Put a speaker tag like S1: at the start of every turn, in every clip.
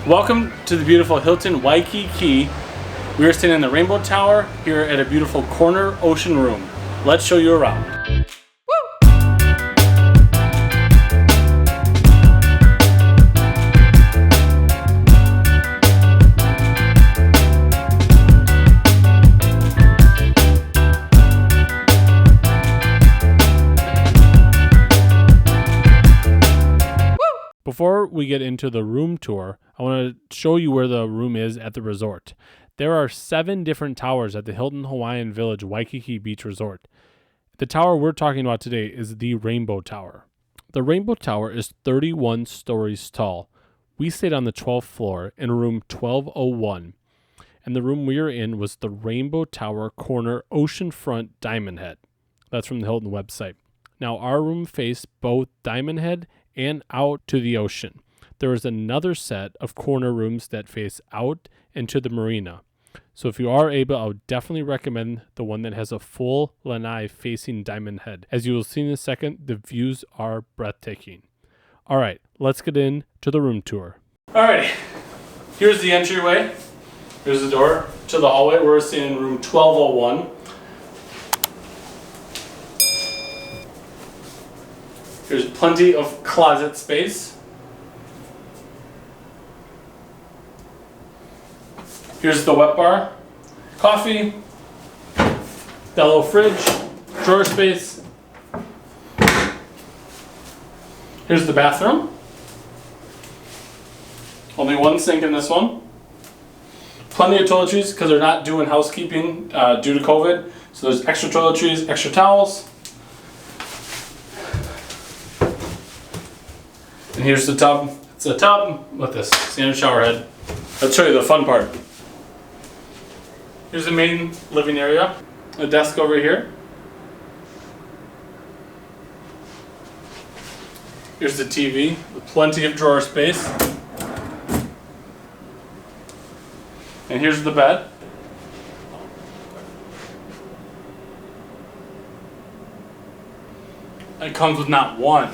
S1: Welcome to the beautiful Hilton Waikiki. We are staying in the Rainbow Tower here at a beautiful corner ocean room. Let's show you around. Before we get into the room tour, I want to show you where the room is at the resort. There are 7 different towers at the Hilton Hawaiian Village Waikiki Beach Resort. The tower we're talking about today is the Rainbow Tower. The Rainbow Tower is 31 stories tall. We stayed on the 12th floor in room 1201, and the room we were in was the Rainbow Tower Corner Oceanfront Diamond Head. That's from the Hilton website. Now, our room faced both Diamond Head and out to the ocean. There is another set of corner rooms that face out into the marina. So if you are able, I would definitely recommend the one that has a full lanai facing Diamond Head. As you will see in a second, the views are breathtaking. All right, let's get into the room tour. All right, here's the entryway. Here's the door to the hallway. We're staying in room 1201. There's plenty of closet space. Here's the wet bar, coffee, that little fridge, drawer space. Here's the bathroom. Only one sink in this one. Plenty of toiletries because they're not doing housekeeping due to COVID. So there's extra toiletries, extra towels. And here's the tub. It's a tub with this standard shower head. Let's show you the fun part. Here's the main living area. A desk over here. Here's the TV with plenty of drawer space. And here's the bed. It comes with not one,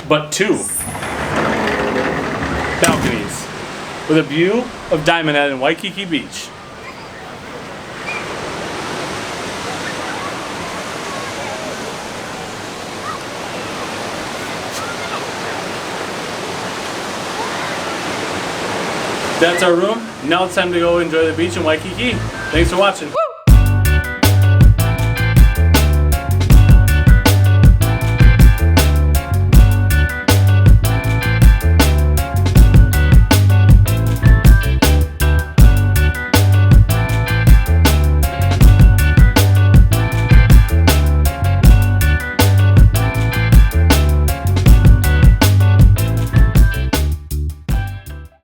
S1: but 2 balconies with a view of Diamond Head and Waikiki Beach. That's our room. Now it's time to go enjoy the beach in Waikiki. Thanks for watching.